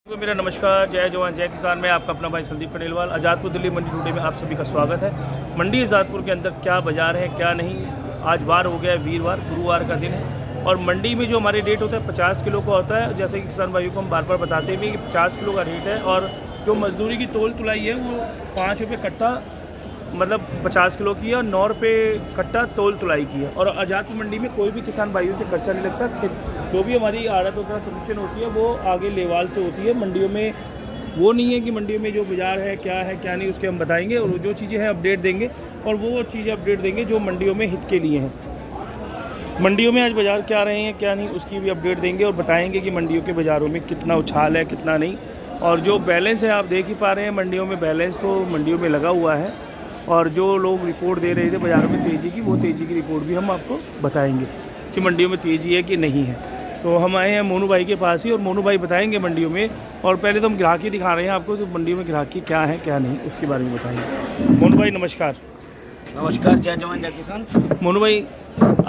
तो मेरा नमस्कार, जय जवान जय किसान। मैं आपका अपना भाई संदीप खंडेलवाल। आज़ादपुर दिल्ली मंडी टुडे में आप सभी का स्वागत है। मंडी आज़ादपुर के अंदर क्या बाज़ार है क्या नहीं। आज वार हो गया है, वीरवार, गुरुवार का दिन है और मंडी में जो हमारे रेट होता है 50 किलो का होता है। जैसे कि किसान भाइयों को हम बार बार बताते भी कि 50 किलो का रेट है और जो मजदूरी की तोल तुलाई है वो 5 रुपये कट्टा मतलब 50 किलो की है और 9 रुपये कट्टा तोल तुलाई की है। और आज़ादपुर मंडी में कोई भी किसान भाइयों से खर्चा नहीं लगता। जो भी हमारी आड़त वगैरह कमीशन होती है वो आगे लेवाल से होती है। मंडियों में वो नहीं है कि मंडियों में जो बाज़ार है क्या नहीं उसके हम बताएंगे और जो चीज़ें हैं अपडेट देंगे और वो चीज़ें अपडेट देंगे जो मंडियों में हित के लिए हैं। मंडियों में आज बाज़ार क्या रहे हैं क्या नहीं उसकी भी अपडेट देंगे और बताएंगे कि मंडियों के बाज़ारों में कितना उछाल है कितना नहीं। और जो बैलेंस है आप देख ही पा रहे हैं, मंडियों में बैलेंस तो मंडियों में लगा हुआ है और जो लोग रिपोर्ट दे रहे थे बाज़ारों में तेज़ी की, वो तेज़ी की रिपोर्ट भी हम आपको बताएंगे कि मंडियों में तेज़ी है कि नहीं है। तो हम आए हैं मोनू भाई के पास ही और मोनू भाई बताएंगे मंडियों में। और पहले तो हम ग्राहकी दिखा रहे हैं आपको, तो मंडियों में ग्राहकी क्या है क्या नहीं उसके बारे में बताएंगे। मोनू भाई नमस्कार। नमस्कार, जय जवान जय किसान। मोनू भाई,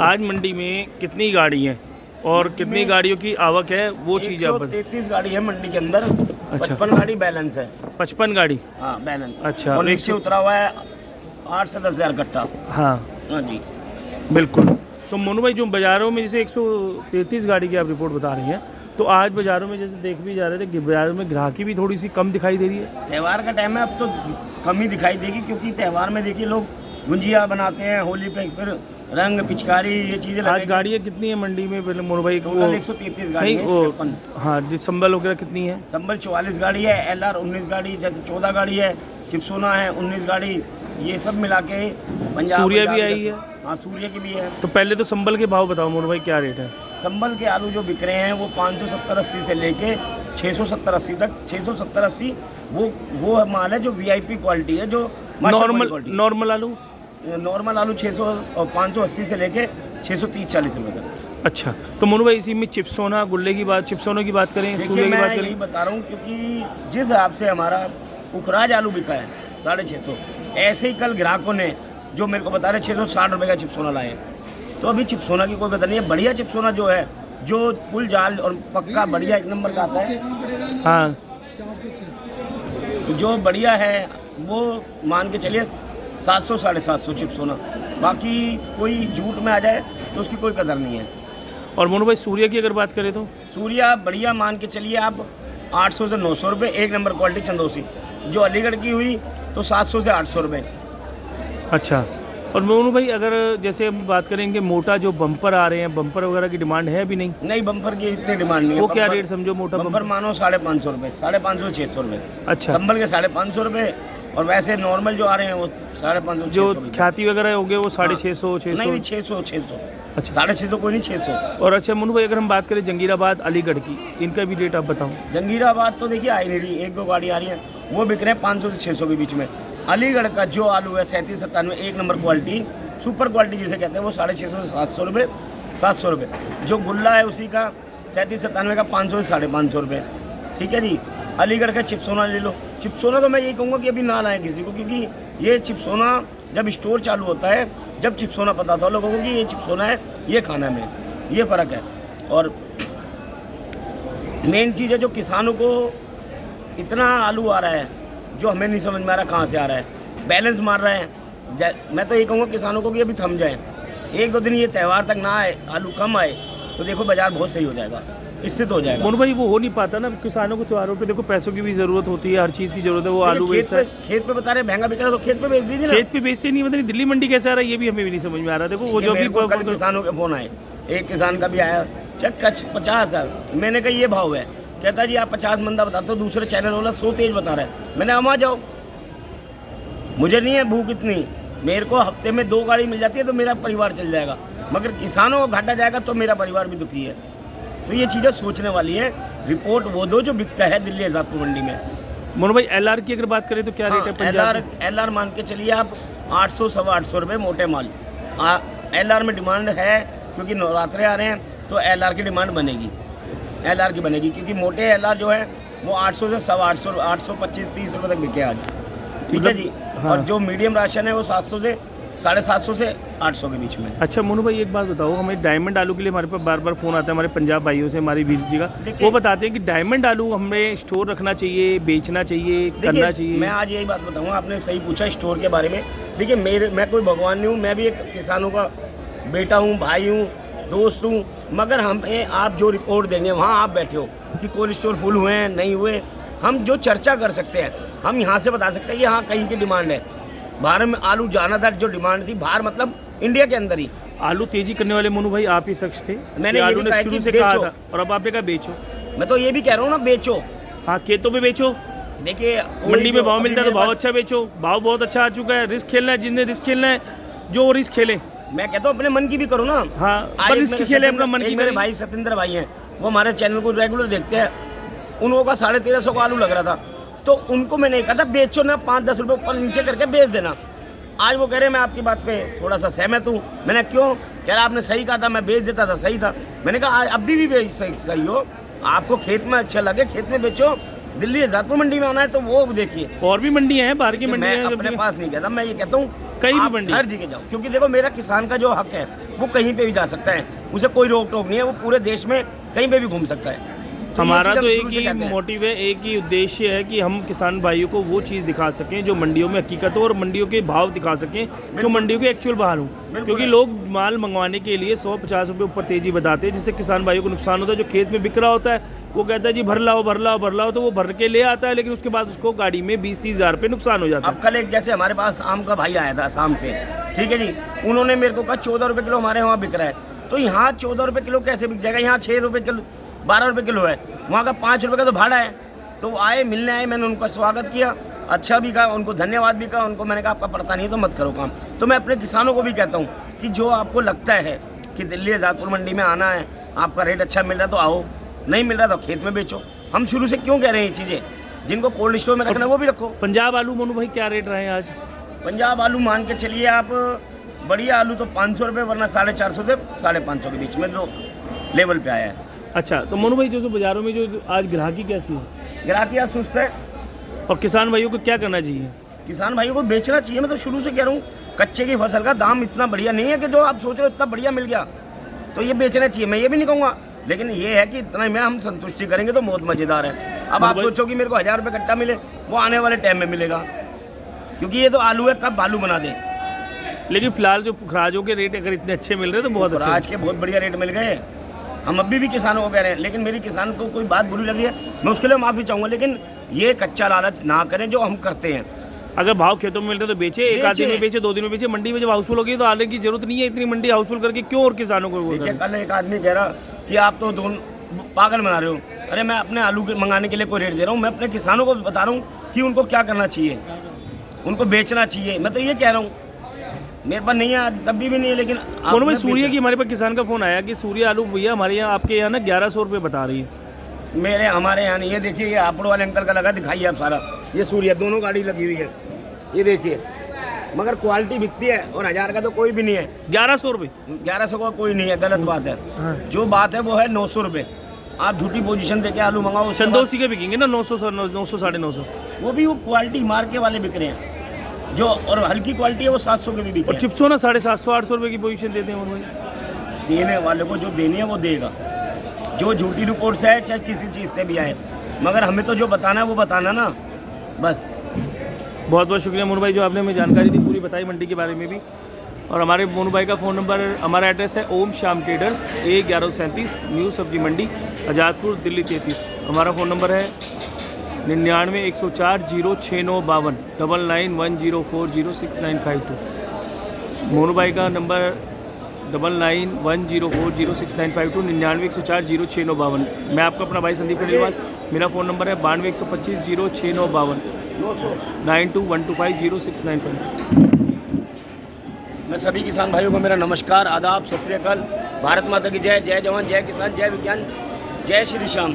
आज मंडी में कितनी गाड़ी हैं और कितनी गाड़ियों की आवक है वो चीज़ आप बताएं। 133 गाड़ी है मंडी के अंदर। अच्छा। 55 गाड़ी बैलेंस है। 55 गाड़ी? हाँ बैलेंस। अच्छा। और नीचे उतरा हुआ है 8 से 10 हज़ार कट्टा। हाँ जी बिल्कुल। तो मोनू भाई, जो बाज़ारों में जैसे 133 गाड़ी की आप रिपोर्ट बता रही हैं, तो आज बाज़ारों में जैसे देख भी जा रहे थे कि बाज़ारों में ग्राहकी भी थोड़ी सी कम दिखाई दे रही है। त्यौहार का टाइम है, अब तो कम ही दिखाई देगी क्योंकि त्यौहार में देखिए लोग गुंजिया बनाते हैं, होली पे फिर रंग पिचकारी ये चीज़ें। आज गाड़ियाँ कितनी है मंडी में पहले मोनू भाई? टोटल 133 गाड़ी है। वो हाँ, संबल वगैरह कितनी है? संबल 44 गाड़ी है, LR 19 गाड़ी, जैसे 14 गाड़ी है, चिपसोना है 19 गाड़ी, ये सब मिला के पंजाब। सूर्या भी आई है? हाँ सूर्य की भी है। तो पहले तो संबल के भाव बताओ मोनू भाई, क्या रेट है? संबल के आलू जो बिक रहे हैं वो 570-80 से लेके 670-80 तक। 670-80 वो माल है जो VIP क्वालिटी है, जो नॉर्मल आलू? नॉर्मल आलू 600 और 580 से लेके 630-40 रुपये तक। अच्छा। तो मोनू भाई, इसी में चिपसोना गुल्ले की बात, चिपसोनों की बात करें, सूर्य की बात करें? यही बता रहा हूँ क्योंकि जिस हिसाब से हमारा उखराज आलू बिका है 650, ऐसे ही कल ग्राहकों ने जो मेरे को बता रहे 660 रुपये का चिपसोना लाए। तो अभी चिपसोना की कोई कदर नहीं है। बढ़िया चिपसोना जो है, जो फुल जाल और पक्का बढ़िया 1 नंबर का आता है, हाँ, तो जो बढ़िया है वो मान के चलिए 700 750 चिपसोना। बाकी कोई झूठ में आ जाए तो उसकी कोई कदर नहीं है। और मोनू भाई, सूर्य की अगर बात करें तो? सूर्या बढ़िया मान के चलिए आप 800 से 900 रुपये, 1 नंबर क्वालिटी चंदोसी। जो अलीगढ़ की हुई तो 700 से 800 रुपये। अच्छा। और मोनू भाई, अगर जैसे हम बात करेंगे मोटा जो बम्पर आ रहे हैं, बम्पर वगैरह की डिमांड है भी नहीं? नहीं, बम्पर की इतनी डिमांड नहीं है। वो क्या रेट समझो मोटा बम्पर मानो 550 रुपये, 550 से 600 रुपये। अच्छा। संभल के 550 रुपये और वैसे नॉर्मल जो आ रहे हैं वो 550। जो ख्याति वगैरह हो गए वो 650 नहीं 600। अच्छा, 650 कोई नहीं, 600। और अच्छा मोनू भाई, अगर हम बात करें जंगीराबाद अलीगढ़ की, इनका भी रेट आप बताओ। जंगीराबाद तो देखिए आई नहीं रही, 1-2 गाड़ी आ रही है, वो बिक रहे हैं 500 से 600 के बीच में। अलीगढ़ का जो आलू है 37-97 1 नंबर क्वालिटी, सुपर क्वालिटी जिसे कहते हैं, वो 650 से 700 रुपये, 700 रुपये। जो गुल्ला है उसी का 37-97 का 500 से 550 रुपये। ठीक है जी। अलीगढ़ का चिपसोना ले लो। चिपसोना तो मैं यही कहूँगा कि अभी ना लाएं किसी को, क्योंकि ये चिपसोना जब स्टोर चालू होता है, जब चिपसोना पता था लोगों को कि ये चिपसोना है, ये खाना में, ये फ़र्क है। और मेन चीज़ है जो किसानों को इतना आलू आ रहा है जो हमें नहीं समझ में आ रहा कहाँ से आ रहा है, बैलेंस मार रहे हैं। मैं तो ये कहूँगा किसानों को कि अभी थम जाए, 1-2 दिन ये त्यौहार तक ना आए, आलू कम आए, तो देखो बाजार बहुत सही हो जाएगा, इससे तो हो जाएगा। मोनू भाई, वो हो नहीं पाता ना किसानों को त्योहारों पे। देखो पैसों की भी ज़रूरत होती है, हर चीज़ की ज़रूरत है। वो आलू बेचता है, खेत पे बता रहे महंगा बिक रहा है तो खेत पे बेच दीजिए ना। खेत पे बेचते नहीं, मतलब दिल्ली मंडी कैसे आ रहा है ये भी हमें भी नहीं समझ में आ रहा। देखो वो जो भी कल किसानों के फोन आए, एक किसान का भी आया, चक 50 है। मैंने कहा ये भाव है, कहता जी आप 50 मंदा बताते हो, दूसरे चैनल वाला 100 तेज बता रहा है। मैंने हम आ जाओ, मुझे नहीं है भूख इतनी, मेरे को हफ्ते में 2 गाड़ी मिल जाती है तो मेरा परिवार चल जाएगा, मगर किसानों को घाटा जाएगा तो मेरा परिवार भी दुखी है। तो ये चीज़ें सोचने वाली है। रिपोर्ट वो दो जो बिकता है दिल्ली आज़ादपुर मंडी में। मोनू भाई, LR की अगर बात करें तो क्या रेट है पंजाब? LR मान के चलिए आप 800 850 रुपये मोटे माल। LR में डिमांड है क्योंकि नवरात्रे आ रहे हैं तो LR की डिमांड बनेगी, LR की बनेगी, क्योंकि मोटे LR जो है वो 800 से 850, 825-30 रुपये तक बिके आज। ठीक है जी। हाँ। और जो मीडियम राशन है वो 700 से 750 से 800 के बीच में। अच्छा मोनू भाई एक बात बताओ, हमें डायमंड आलू के लिए हमारे पास बार बार फ़ोन आता है हमारे पंजाब भाइयों से, हमारी वीर जी का, वो बताते हैं कि डायमंड आलू हमें स्टोर रखना चाहिए, बेचना चाहिए, करना चाहिए। मैं आज यही बात बताऊंगा, आपने सही पूछा स्टोर के बारे में। देखिए मैं कोई भगवान नहीं हूँ, मैं भी एक किसानों का बेटा हूँ, भाई हूँ, दोस्त हूँ, मगर हमें आप जो रिपोर्ट देंगे वहाँ आप बैठे हो कि कोल्ड स्टोर फुल हुए हैं नहीं हुए, हम जो चर्चा कर सकते हैं हम यहाँ से बता सकते हैं कि हाँ कहीं की डिमांड है। बाहर में आलू जाना था, जो डिमांड थी बाहर मतलब इंडिया के अंदर ही। आलू तेजी करने वाले मोनू भाई आप ही शख्स थे, मैंने आलू ने शुरू से कहा था और अब आपने कहा बेचो। मैं तो ये भी कह रहा हूँ ना, बेचो। हाँ खेतों में बेचो, देखिए मंडी में भाव मिलता है तो भाव अच्छा बेचो, भाव बहुत अच्छा आ चुका है। रिस्क खेलना है, जिसने रिस्क खेलना है जो रिस्क खेले। मैं कहता हूँ अपने मन की भी करो ना। हाँ पर रिस्क खेले अपना मन की। मेरे भाई सतेंद्र भाई हैं, वो हमारे चैनल को रेगुलर देखते हैं, उन का 1350 का आलू लग रहा था, तो उनको मैंने कहा था बेचो ना, 5-10 रुपये ऊपर नीचे करके बेच देना। आज वो कह रहे हैं मैं आपकी बात पे थोड़ा सा सहमत हूँ। मैंने क्यों, कह रहा आपने सही कहा था, मैं बेच देता था, सही था। मैंने कहा अभी भी सही हो, आपको खेत में अच्छा लगे खेत में बेचो। दिल्ली आजादपुर मंडी में आना है तो वो देखिए, और भी मंडियाँ हैं, बाहर की मंडी मैं अपने पास नहीं कहता, मैं ये कहता हूँ कहीं भी मंडी, हर जगह जाओ, क्योंकि देखो मेरा किसान का जो हक है वो कहीं पे भी जा सकता है, उसे कोई रोक टोक नहीं है, वो पूरे देश में कहीं पे भी घूम सकता है। हमारा तो एक ही मोटिव है, एक ही उद्देश्य है कि हम किसान भाइयों को वो चीज़ दिखा सकें जो मंडियों में हकीकत हो, और मंडियों के भाव दिखा सकें जो मंडियों के एक्चुअल भाव हों। क्योंकि लोग माल मंगवाने के लिए 100-50 रुपये ऊपर तेजी बताते हैं, जिससे किसान भाइयों को नुकसान होता है। जो खेत में बिक रहा होता है वो कहता है जी भर लाओ भर लाओ भर लाओ, तो वो भर के ले आता है, लेकिन उसके बाद उसको गाड़ी में 20-30 हज़ार रुपये नुकसान हो जाता है। अब कल एक जैसे हमारे पास आम का भाई आया था शाम से, ठीक है जी, उन्होंने मेरे को कहा 14 रुपये किलो हमारे वहाँ बिक रहा है, तो यहाँ 14 रुपये किलो कैसे बिक जाएगा? यहाँ 6 रुपये किलो 12 रुपये किलो है, वहाँ का 5 रुपये का तो भाड़ा है। तो वो आए, मिलने आए, मैंने उनका स्वागत किया, अच्छा भी कहा, उनको धन्यवाद भी कहा, उनको मैंने कहा आपका पड़ता नहीं है तो मत करो काम। तो मैं अपने किसानों को भी कहता हूँ कि जो आपको लगता है कि दिल्ली आजादपुर मंडी में आना है, आपका रेट अच्छा मिल रहा है तो आओ, नहीं मिल रहा तो खेत में बेचो। हम शुरू से क्यों कह रहे हैं ये चीज़ें, जिनको कोल्ड स्टोर में रखना है वो भी रखो। पंजाब आलू मोनू भाई क्या रेट रहे हैं आज? पंजाब आलू मान के चलिए आप, बढ़िया आलू तो 500 रुपये, वरना 450 से 550 के बीच में जो लेवल पे आया है। अच्छा, तो मोनू भाई जो बाज़ारों में जो आज ग्राहकी कैसी है? ग्राहकी आज सुस्त है। और किसान भाइयों को क्या करना चाहिए? किसान भाइयों को बेचना चाहिए। मैं तो शुरू से कह रहा हूँ, कच्चे की फसल का दाम इतना बढ़िया नहीं है कि जो आप सोच रहे हो इतना बढ़िया मिल गया, तो ये बेचना चाहिए। मैं ये भी नहीं कहूँगा, लेकिन ये है कि इतना में हम संतुष्टि करेंगे तो बहुत मज़ेदार है। अब आप सोचो कि मेरे को 1000 रुपये कट्टा मिले, वो आने वाले टाइम में मिलेगा, क्योंकि ये तो आलू है, कब आलू बना दे। लेकिन फिलहाल जो खराजों के रेट अगर इतने अच्छे मिल रहे हैं तो बहुत अच्छे, आज के बहुत बढ़िया रेट मिल गए। हम अभी भी किसानों को कह रहे हैं, लेकिन मेरी किसान को कोई बात बुरी लगी है मैं उसके लिए माफ़ी चाहूँगा, लेकिन ये कच्चा लालच ना करें जो हम करते हैं। अगर भाव खेतों में मिल रहे तो बेचे, एक आध दिन में बेचे, 2 दिन में बेचे। मंडी में जब हाउसफुल होगी तो आने की जरूरत नहीं है, इतनी मंडी हाउसफुल करके क्यों और किसानों को? कल एक आदमी कह रहा कि आप तो दोनों पागल बना रहे हो। अरे मैं अपने आलू के मंगाने के लिए कोई रेट दे रहा हूँ, मैं अपने किसानों को बता रहा हूँ कि उनको क्या करना चाहिए, उनको बेचना चाहिए। मैं तो ये कह रहा हूँ, मेरे पास नहीं है तब भी नहीं है, लेकिन मोनू भाई सूर्य की हमारे पास किसान का फ़ोन आया कि सूर्य आलू भैया हमारे यहाँ आपके यहाँ ना 1100 रुपये बता रही है। हमारे यहाँ नहीं, ये देखिए ये आपड़ वाले अंकल का लगा, दिखाइए आप सारा, ये सूर्य दोनों गाड़ी लगी हुई है, ये देखिए, मगर क्वालिटी बिकती है, और 1000 का तो कोई भी नहीं है। 1100 रुपये? 1100 का कोई नहीं है, गलत बात है। जो बात है वो है 900 रुपये। आप झूठी पोजीशन देके आलू मंगाओ, संदोसी के बिकेंगे ना 900 900-950, वो भी वो क्वालिटी मार्के वाले बिक रहे हैं जो, और हल्की क्वालिटी है वो 700 के भी बिक रहे हैं। चिप्सो ना 750-800 रुपये की पोजीशन देते हैं भाई। देने वाले को जो देनी है वो देगा, जो झूठी रिपोर्ट से है चाहे किसी चीज़ से भी आए, मगर हमें तो जो बताना है वो बताना ना, बस। बहुत बहुत शुक्रिया मोनू भाई, जो आपने हमें जानकारी दी, पूरी बताई मंडी के बारे में भी। और हमारे मोनू भाई का फ़ोन नंबर, हमारा एड्रेस है ओम श्याम ट्रेडर्स, A1137 न्यू सब्जी मंडी, आज़ादपुर, दिल्ली 33। हमारा फ़ोन नंबर है 99-104-06952 9910406952। मोनू भाई का नंबर 9910406952 99-104-06952। मैं आपका अपना भाई संदीप खंडेलवाल, मेरा फ़ोन नंबर है 92-125-06952 92-125-0695। मैं सभी किसान भाइयों को मेरा नमस्कार, आदाब, सत श्री अकाल, भारत माता की जय, जय जवान, जय किसान, जय विज्ञान, जय श्री श्याम।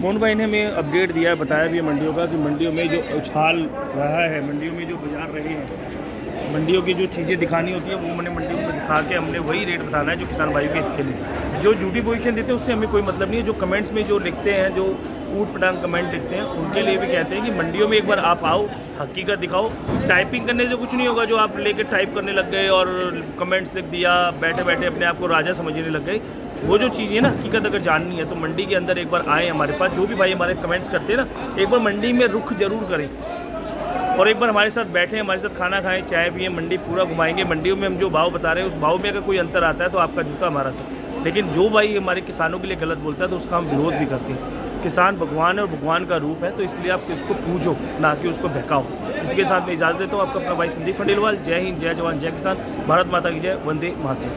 मोहन भाई ने हमें अपडेट दिया, बताया भी मंडियों का कि मंडियों में जो उछाल रहा है, मंडियों में जो बाजार रहे हैं, मंडियों की जो चीज़ें दिखानी होती है वो मैंने मंडियों में उठा के हमने वही रेट बताना है जो किसान भाइयों के हित के लिए। जो झूठी पोजीशन देते हैं उससे हमें कोई मतलब नहीं है। जो कमेंट्स में जो लिखते हैं, जो ऊट पटांग कमेंट लिखते हैं, उनके लिए भी कहते हैं कि मंडियों में एक बार आप आओ, हकीकत दिखाओ। टाइपिंग करने से कुछ नहीं होगा, जो आप लेके टाइप करने लग गए और कमेंट्स लिख दिया, बैठे बैठे अपने आप को राजा समझने लग गए। वो जो चीज़ है ना, हकीकत अगर जाननी है तो मंडी के अंदर एक बार आए हमारे पास। जो भी भाई हमारे कमेंट्स करते हैं ना, एक बार मंडी में रुख जरूर करें और एक बार हमारे साथ बैठें, हमारे साथ खाना खाएं, चाय पिए, मंडी पूरा घुमाएंगे। मंडियों में हम जो भाव बता रहे हैं उस भाव में अगर कोई अंतर आता है तो आपका जूता हमारा सब। लेकिन जो भाई हमारे किसानों के लिए गलत बोलता है तो उसका हम विरोध भी करते हैं। किसान भगवान है और भगवान का रूप है, तो इसलिए आप उसको पूजो, ना कि उसको बहकाओ। इसके साथ मैं इजाज़त देता हूँ। आपका अपना भाई संदीप खंडेलवाल। जय हिंद, जय जवान, जय किसान, भारत माता की जय, वंदे मातरम।